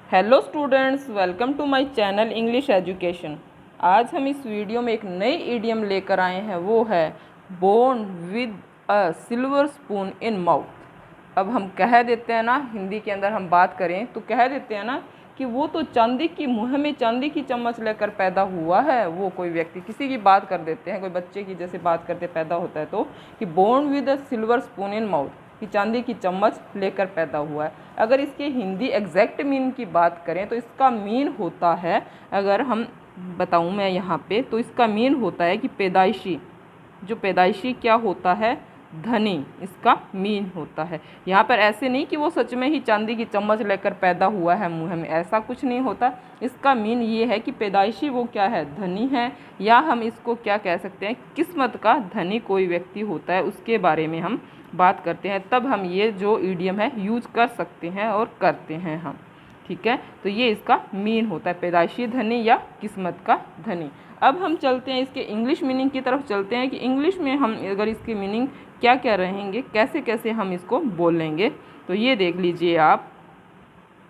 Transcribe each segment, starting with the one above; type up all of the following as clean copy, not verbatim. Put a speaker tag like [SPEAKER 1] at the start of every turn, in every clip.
[SPEAKER 1] Hello students, welcome to my channel English education. आज हम इस वीडियो में एक नई इडियम लेकर आए हैं, वो है born with a silver spoon in mouth. अब हम कह देते हैं ना, हिंदी के अंदर हम बात करें तो कह देते हैं ना कि वो तो चांदी की मुँह में चांदी की चम्मच लेकर पैदा हुआ है। वो कोई व्यक्ति किसी की बात कर देते हैं, कोई बच्चे की जैसे बात करते पैदा होता है तो कि born with a silver spoon in mouth, कि चांदी की चम्मच लेकर पैदा हुआ है। अगर इसके हिंदी एग्जैक्ट मीन की बात करें तो इसका मीन होता है, अगर हम बताऊं मैं यहाँ पे, तो इसका मीन होता है कि पैदाइशी, जो पैदाइशी क्या होता है, धनी, इसका मीन होता है। यहाँ पर ऐसे नहीं कि वो सच में ही चांदी की चम्मच लेकर पैदा हुआ है मुँह में, ऐसा कुछ नहीं होता। इसका मीन ये है कि पैदाइशी वो क्या है, धनी है, या हम इसको क्या कह सकते हैं, किस्मत का धनी कोई व्यक्ति होता है, उसके बारे में हम बात करते हैं। तब हम ये जो ईडियम है यूज कर सकते हैं और करते हैं हम, ठीक है। तो ये इसका मीन होता है, पैदाइशी धनी या किस्मत का धनी। अब हम चलते हैं इसके इंग्लिश मीनिंग की तरफ चलते हैं कि इंग्लिश में हम अगर इसकी मीनिंग क्या क्या रहेंगे, कैसे कैसे हम इसको बोलेंगे, तो ये देख लीजिए आप।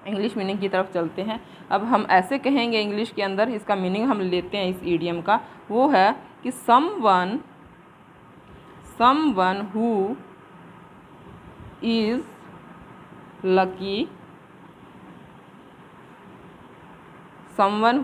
[SPEAKER 1] इंग्लिश मीनिंग की तरफ चलते हैं। अब हम ऐसे कहेंगे इंग्लिश के अंदर, इसका मीनिंग हम लेते हैं इस ईडियम का, वो है कि someone who is lucky, someone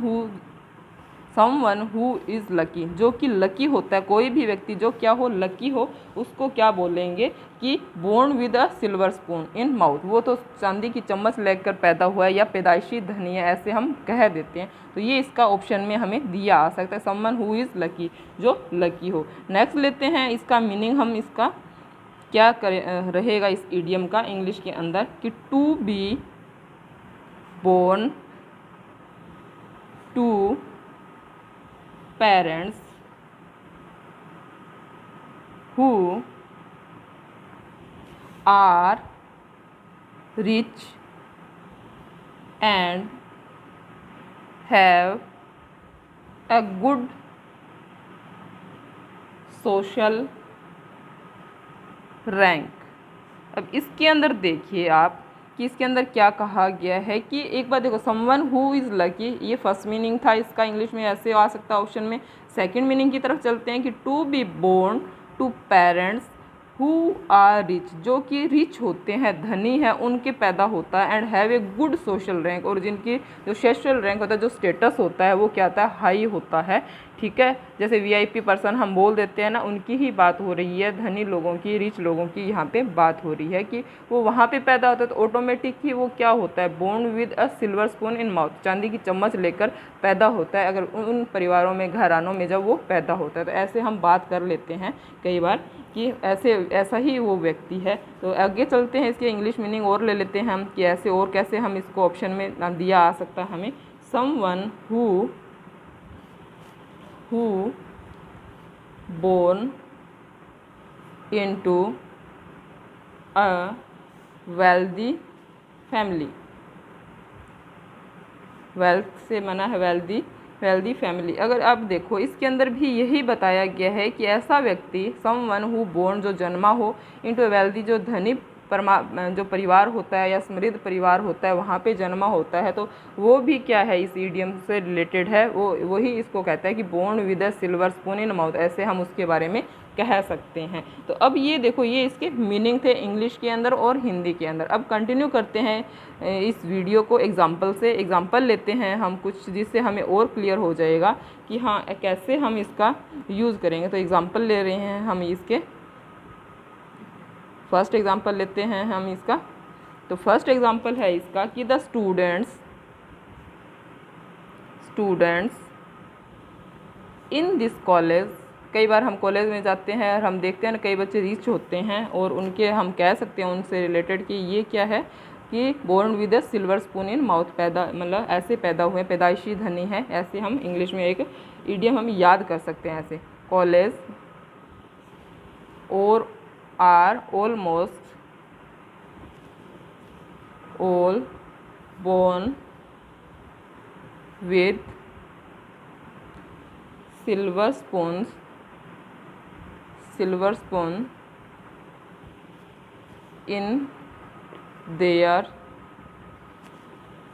[SPEAKER 1] who is lucky, जो कि लकी होता है, कोई भी व्यक्ति जो क्या हो, लकी हो, उसको क्या बोलेंगे कि born with a silver spoon in mouth, वो तो चांदी की चम्मच लेकर पैदा हुआ है या पैदाइशी धनी है, ऐसे हम कह देते हैं। तो ये इसका ऑप्शन में हमें दिया आ सकता है, समवन हु इज़ लकी, जो लकी हो। नेक्स्ट लेते हैं इसका मीनिंग, हम इसका क्या रहेगा इस इडियम का इंग्लिश के अंदर, कि to be born to parents who are rich and have a good social rank। अब इसके अंदर देखिए आप कि इसके अंदर क्या कहा गया है, कि एक बार देखो, समवन हु इज़ लकी, ये फर्स्ट मीनिंग था इसका, इंग्लिश में ऐसे आ सकता है ऑप्शन में। सेकंड मीनिंग की तरफ चलते हैं कि to be born to parents who are rich, जो कि रिच होते हैं, धनी है, उनके पैदा होता है। And have a good social rank, और जिनकी जो सोशल रैंक होता है, जो स्टेटस होता है, वो क्या होता है, हाई होता है, ठीक है। जैसे वीआईपी पर्सन हम बोल देते हैं ना, उनकी ही बात हो रही है, धनी लोगों की, रिच लोगों की यहाँ पे बात हो रही है कि वो वहाँ पे पैदा होता है, तो ऑटोमेटिक ही वो क्या होता है, born with a silver spoon in mouth, चांदी की चम्मच लेकर पैदा होता है, अगर उन परिवारों में, घरानों में जब वो पैदा होता है। तो ऐसे हम बात कर लेते हैं कई बार कि ऐसा ही वो व्यक्ति है। तो आगे चलते हैं, इसके इंग्लिश मीनिंग और ले लेते हैं हम कि ऐसे और कैसे हम इसको ऑप्शन में दिया आ सकता है हमें। Someone who born into a wealthy family, wealth से मना है वेल्दी फैमिली। अगर आप देखो, इसके अंदर भी यही बताया गया है कि ऐसा व्यक्ति, समवन हु बोर्न, जो जन्मा हो, इनटू वेल्दी, जो धनी जो परिवार होता है या समृद्ध परिवार होता है, वहाँ पे जन्मा होता है, तो वो भी क्या है, इस ईडियम से रिलेटेड है, वही इसको कहता है कि born with a silver spoon in mouth, ऐसे हम उसके बारे में कह सकते हैं। तो अब ये देखो, ये इसके मीनिंग थे इंग्लिश के अंदर और हिंदी के अंदर। अब कंटिन्यू करते हैं इस वीडियो को एग्जाम्पल लेते हैं हम कुछ, जिससे हमें और क्लियर हो जाएगा कि हाँ कैसे हम इसका यूज़ करेंगे। तो एग्जाम्पल ले रहे हैं हम इसके, फर्स्ट एग्जाम्पल लेते हैं हम इसका। तो फर्स्ट एग्जाम्पल है इसका कि the students in this college, कई बार हम कॉलेज में जाते हैं और हम देखते हैं ना, कई बच्चे रिच होते हैं, और उनके हम कह सकते हैं उनसे रिलेटेड कि ये क्या है, कि born with a silver spoon in mouth, पैदा मतलब ऐसे पैदा हुए, पैदाइशी धनी है, ऐसे हम इंग्लिश में एक इडियम हम याद कर सकते हैं ऐसे। कॉलेज और are almost all born with silver spoon in their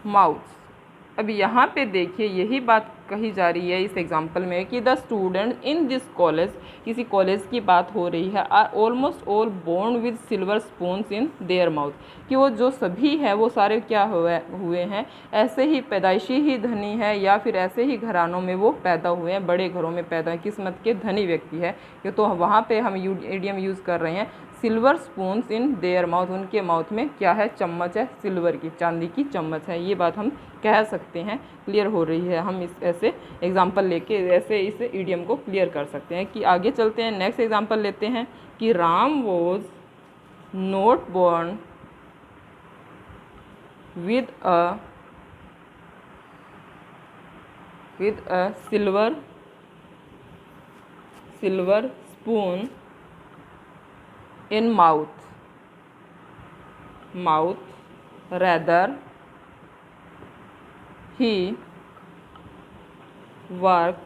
[SPEAKER 1] mouth. अब यहाँ पे देखिए यही बात कही जा रही है इस एग्जाम्पल में कि the student in this college, किसी कॉलेज की बात हो रही है, are almost all born with silver spoons in their mouth, कि वो जो सभी है वो सारे क्या हुए हैं, ऐसे ही पैदाइशी ही धनी है या फिर ऐसे ही घरानों में वो पैदा हुए हैं, बड़े घरों में पैदा किस्मत के धनी व्यक्ति है। ये तो वहाँ पे हम इडियम यूज़ कर रहे हैं silver spoons in their mouth, उनके माउथ में क्या है, चम्मच है, सिल्वर की, चांदी की चम्मच है। ये बात हम कह सकते हैं, क्लियर हो रही है। हम इस ऐसे एग्जाम्पल लेके ऐसे इस इडियम को क्लियर कर सकते हैं। कि आगे चलते हैं, नेक्स्ट एग्जाम्पल लेते हैं कि Ram was not born with a silver spoon in mouth, rather he worked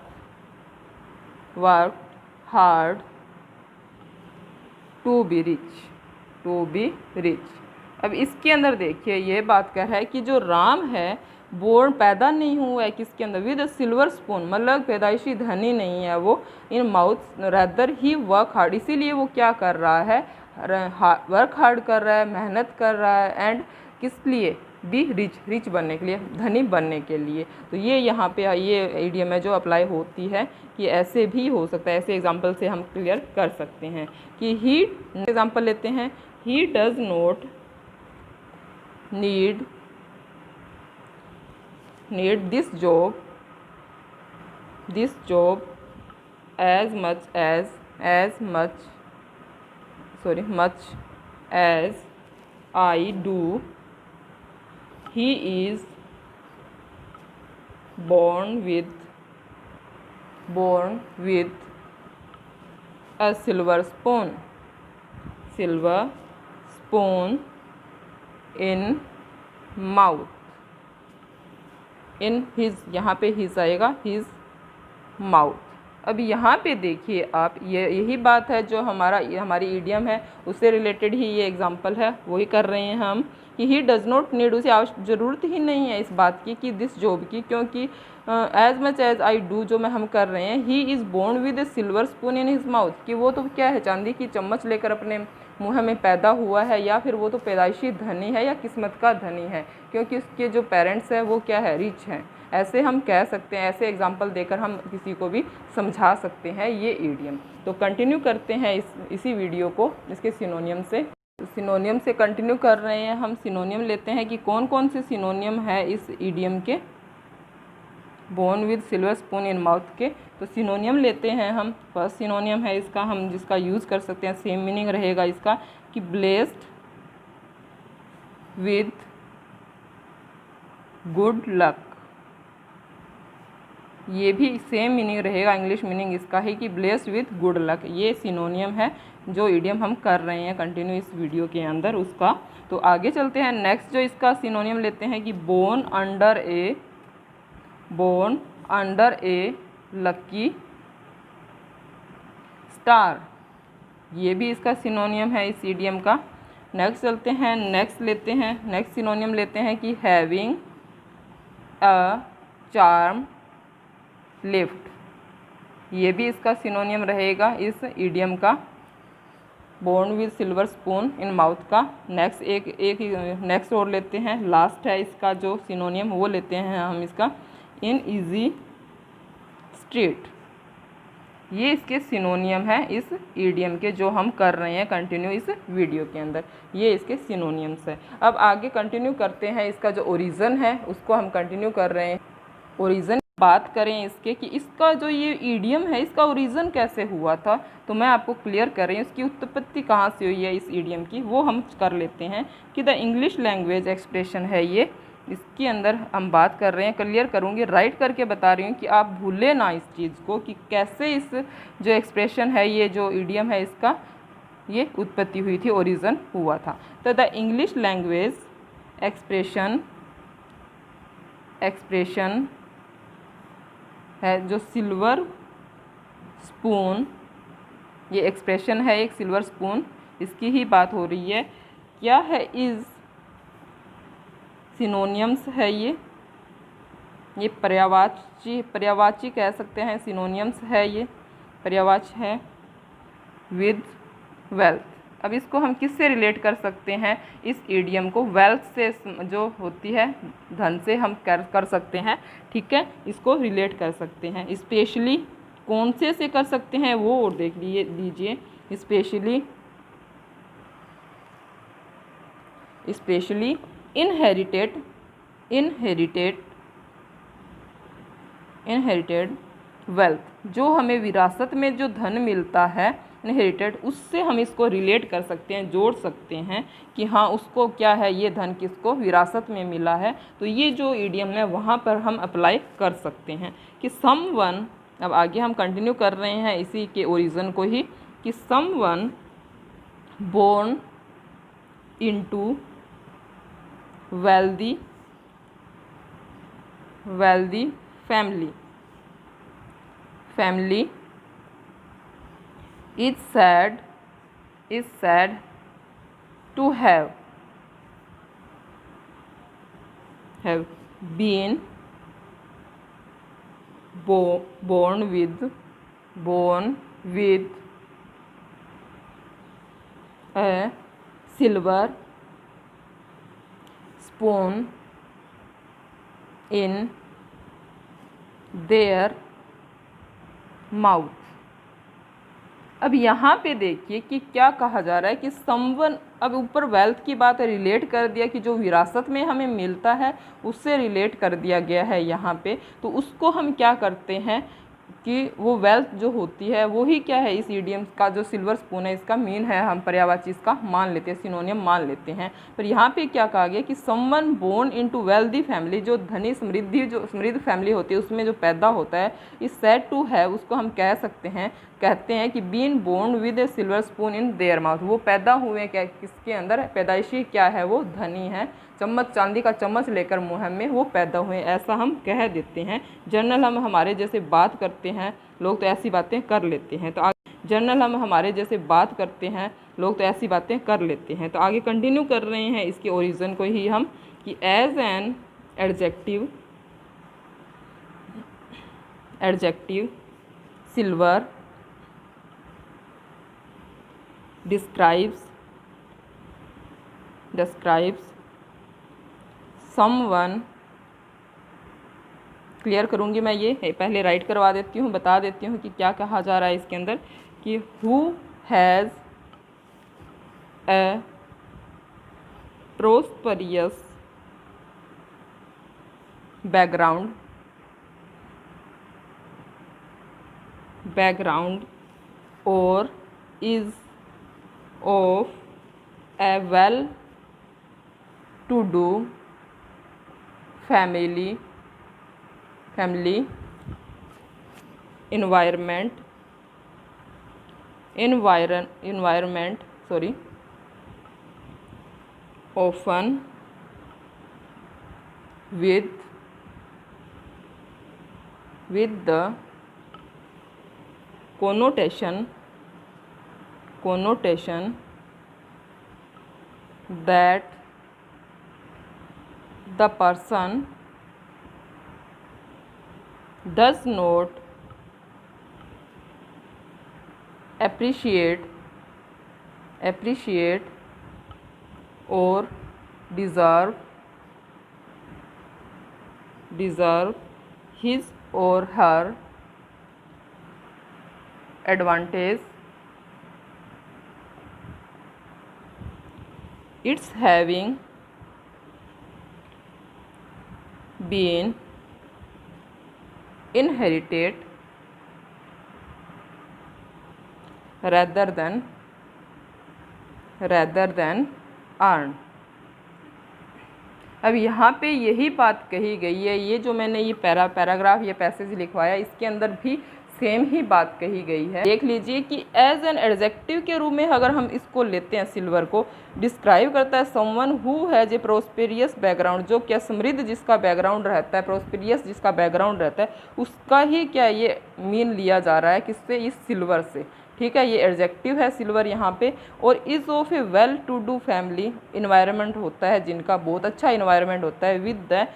[SPEAKER 1] hard to be rich। अब इसके अंदर देखिए ये बात क्या है कि जो राम है बोर्न पैदा नहीं हुआ है किसके अंदर, विद सिल्वर स्पून, मतलब पैदाइशी धनी नहीं है वो, in mouth rather he work hard, इसीलिए वो क्या कर रहा है, वर्क हार्ड कर रहा है, मेहनत कर रहा है, एंड किस लिए, बी रिच बनने के लिए, धनी बनने के लिए। तो ये यहाँ पे ये इडियम है जो अप्लाई होती है कि ऐसे भी हो सकता है, ऐसे एग्जाम्पल से हम क्लियर कर सकते हैं। कि ही एग्जाम्पल लेते हैं, he does not need this job as much as I do। he is born with a silver spoon in mouth, in his, यहाँ पे हिज आएगा, हिज माउथ। अब यहाँ पे देखिए आप, यही बात है जो हमारी इडियम है उससे रिलेटेड ही ये एग्जांपल है, वही कर रहे हैं हम कि ही डज़ नॉट नीड, उसे ज़रूरत ही नहीं है इस बात की कि दिस जॉब की, क्योंकि as much as I do जो हम कर रहे हैं, he is born with a silver spoon in his mouth, कि वो तो क्या है, चांदी की चम्मच लेकर अपने मुँह में पैदा हुआ है, या फिर वो तो पैदाइशी धनी है या किस्मत का धनी है, क्योंकि उसके जो पेरेंट्स हैं वो क्या है, रिच हैं। ऐसे हम कह सकते हैं, ऐसे एग्जाम्पल देकर हम किसी को भी समझा सकते हैं ये इडियम। तो कंटिन्यू करते हैं इसी वीडियो को इसके सिनोनियम से कंटिन्यू कर रहे हैं। हम सिनोनियम लेते हैं कि कौन कौन से सिनोनियम है इस इडियम के, born with silver spoon in mouth के। तो सिनोनियम लेते हैं हम। फर्स्ट सिनोनियम है इसका, हम जिसका यूज़ कर सकते हैं, सेम मीनिंग रहेगा इसका कि ब्लेस्ड विद गुड लक। ये भी सेम मीनिंग रहेगा, इंग्लिश मीनिंग इसका है कि ब्लेस्ड विद गुड लक। ये सिनोनियम है जो इडियम हम कर रहे हैं कंटिन्यू इस वीडियो के अंदर उसका। तो आगे चलते हैं, नेक्स्ट जो इसका सिनोनियम लेते हैं कि बोर्न अंडर ए लकी स्टार। ये भी इसका सिनोनियम है इस इडियम का। नेक्स्ट चलते हैं, नेक्स्ट सिनोनियम लेते हैं कि हैविंग अ चार्म लिफ्ट। ये भी इसका सिनोनियम रहेगा इस इडियम का, born with silver spoon in mouth का। नेक्स्ट और लेते हैं, लास्ट है इसका जो सिनोनियम वो लेते हैं हम इसका, इन इजी स्ट्रीट। ये इसके सिनोनियम है इस इडियम के जो हम कर रहे हैं कंटिन्यू इस वीडियो के अंदर, ये इसके सिनोनियम्स है। अब आगे कंटिन्यू करते हैं, इसका जो ओरिजिन है उसको हम कंटिन्यू कर रहे हैं। ओरिजिन बात करें इसके कि इसका जो ये इडियम है इसका ओरिजिन कैसे हुआ था, तो मैं आपको क्लियर कर रही हूँ इसकी उत्पत्ति कहाँ से हुई है इस इडियम की, वो हम कर लेते हैं कि द इंग्लिश लैंग्वेज एक्सप्रेशन है ये, इसके अंदर हम बात कर रहे हैं, क्लियर करूँगी, राइट करके बता रही हूँ कि आप भूले ना इस चीज़ को कि कैसे इस जो एक्सप्रेशन है, ये जो इडियम है इसका ये उत्पत्ति हुई थी, ओरिजिन हुआ था। तो द इंग्लिश लैंग्वेज एक्सप्रेशन है जो सिल्वर स्पून, ये एक्सप्रेशन है एक सिल्वर स्पून, इसकी ही बात हो रही है। क्या है, इज़ सिनोनियम्स है ये पर्यायवाची कह सकते हैं, सिनोनियम्स है, ये पर्यायवाची है विद वेल्थ। अब इसको हम किससे रिलेट कर सकते हैं, इस इडियम को वेल्थ से जो होती है धन से हम कर सकते हैं, ठीक है, इसको रिलेट कर सकते हैं। स्पेशली कौन से कर सकते हैं वो और देख लीजिए। स्पेशली इनहेरिटेड वेल्थ, जो हमें विरासत में जो धन मिलता है इनहेरिटेड, उससे हम इसको रिलेट कर सकते हैं, जोड़ सकते हैं कि हाँ उसको क्या है, ये धन किसको विरासत में मिला है। तो ये जो इडियम है वहाँ पर हम अप्लाई कर सकते हैं कि समवन, अब आगे हम कंटिन्यू कर रहे हैं इसी के ओरिजिन को ही, कि someone born into wealthy family is said to have been born with a silver spoon in their mouth। अब यहाँ पे देखिए कि क्या कहा जा रहा है कि समवन, अब ऊपर वेल्थ की बात रिलेट कर दिया कि जो विरासत में हमें मिलता है उससे रिलेट कर दिया गया है यहाँ पे। तो उसको हम क्या करते हैं कि वो वेल्थ जो होती है वो ही क्या है, इस इडियम का जो सिल्वर स्पून है इसका मीन है, हम पर्यायवाची इसका मान लेते हैं, सिनोनियम मान लेते हैं। पर यहाँ पे क्या कहा गया कि someone born into wealthy family, जो धनी समृद्ध फैमिली होती है उसमें जो पैदा होता है, इस सेड टू है उसको हम कहते हैं कि been born with a silver spoon in their mouth, वो पैदा हुए क्या किसके अंदर, पैदाइशी क्या है, वो धनी है, चम्मच चांदी का चम्मच लेकर मुँह में वो पैदा हुए, ऐसा हम कह देते हैं। जनरल हम हमारे जैसे बात करते हैं लोग तो ऐसी बातें कर लेते हैं। तो जनरल हम हमारे जैसे बात करते हैं लोग तो ऐसी बातें कर लेते हैं। तो आगे कंटिन्यू कर रहे हैं इसके ओरिजिन को ही हम, कि as an adjective silver describes someone, clear करूँगी मैं, ये पहले राइट करवा देती हूँ, बता देती हूँ कि क्या कहा जा रहा है इसके अंदर, कि who has a prosperous background or is of a well-to-do family environment, often with the connotation that the person does not appreciate or deserve his or her advantage, its having been inherited rather than earned। अब यहाँ पे यही बात कही गई है, ये जो मैंने ये पैराग्राफ ये पैसेज लिखवाया इसके अंदर भी सेम ही बात कही गई है। देख लीजिए कि एज एन एडजेक्टिव के रूप में अगर हम इसको लेते हैं, सिल्वर को डिस्क्राइब करता है someone who has a prosperous background, जो क्या समृद्ध जिसका बैकग्राउंड रहता है, प्रोस्पेरियस जिसका बैकग्राउंड रहता है, उसका ही क्या ये मीन लिया जा रहा है, किससे, इस सिल्वर से। ठीक है, ये एडजेक्टिव है सिल्वर यहाँ पे। और is of a well to do family, environment होता है जिनका बहुत अच्छा इन्वायरमेंट होता है। विद द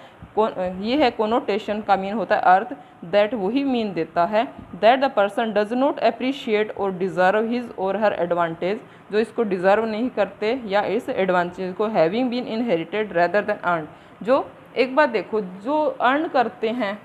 [SPEAKER 1] ये है कोनोटेशन का मीन होता है अर्थ, दैट वही मीन देता है that the person does not appreciate और डिज़र्व हिज और हर एडवांटेज, जो इसको डिज़र्व नहीं करते या इस एडवांटेज को, having been inherited rather than earn. जो एक बात देखो, जो अर्न करते हैं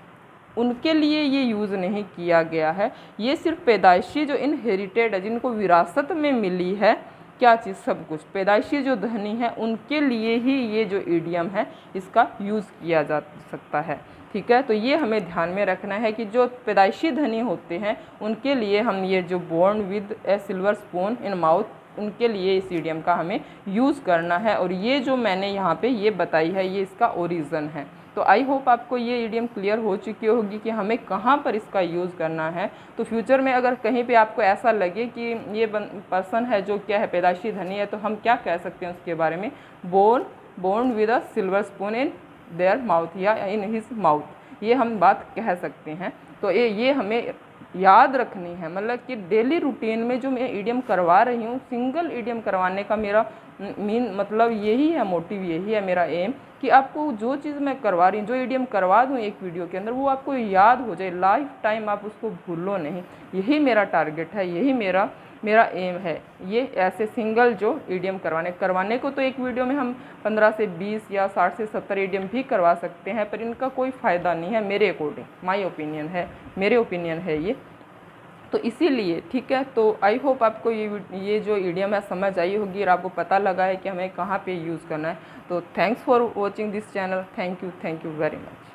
[SPEAKER 1] उनके लिए ये यूज़ नहीं किया गया है, ये सिर्फ पैदाइशी जो इनहेरिटेड है, जिनको विरासत में मिली है क्या चीज़, सब कुछ पैदाइशी जो धनी है उनके लिए ही ये जो ईडियम है इसका यूज़ किया जा सकता है। ठीक है, तो ये हमें ध्यान में रखना है कि जो पैदाइशी धनी होते हैं उनके लिए हम ये जो born with a silver spoon in mouth, उनके लिए इस ईडियम का हमें यूज़ करना है। और ये जो मैंने यहाँ पे ये बताई है ये इसका ओरिजिन है। तो आई होप आपको ये ईडियम क्लियर हो चुकी होगी कि हमें कहाँ पर इसका यूज़ करना है। तो फ्यूचर में अगर कहीं पे आपको ऐसा लगे कि ये पर्सन है जो क्या है पैदाइशी धनी है, तो हम क्या कह सकते हैं उसके बारे में, born with a silver spoon in their mouth या इन हिज माउथ, ये हम बात कह सकते हैं। तो ये हमें याद रखनी है, मतलब कि डेली रूटीन में जो मैं ईडियम करवा रही हूँ, सिंगल ईडियम करवाने का मेरा मतलब यही है, मोटिव यही है मेरा एम, कि आपको जो चीज़ मैं करवा रही हूँ, जो ईडियम करवा दूँ एक वीडियो के अंदर, वो आपको याद हो जाए, लाइफ टाइम आप उसको भूलो नहीं। यही मेरा टारगेट है, यही मेरा एम है। ये ऐसे सिंगल जो ईडियम करवाने को तो एक वीडियो में हम 15 से 20 या 60 से 70 ईडियम भी करवा सकते हैं, पर इनका कोई फ़ायदा नहीं है मेरे अकॉर्डिंग, माय ओपिनियन है, मेरे ओपिनियन है ये। तो इसीलिए ठीक है, तो आई होप आपको ये जो ईडियम है समझ आई होगी और आपको पता लगा है कि हमें कहाँ पे यूज़ करना है। तो thanks for watching this channel, thank you very much.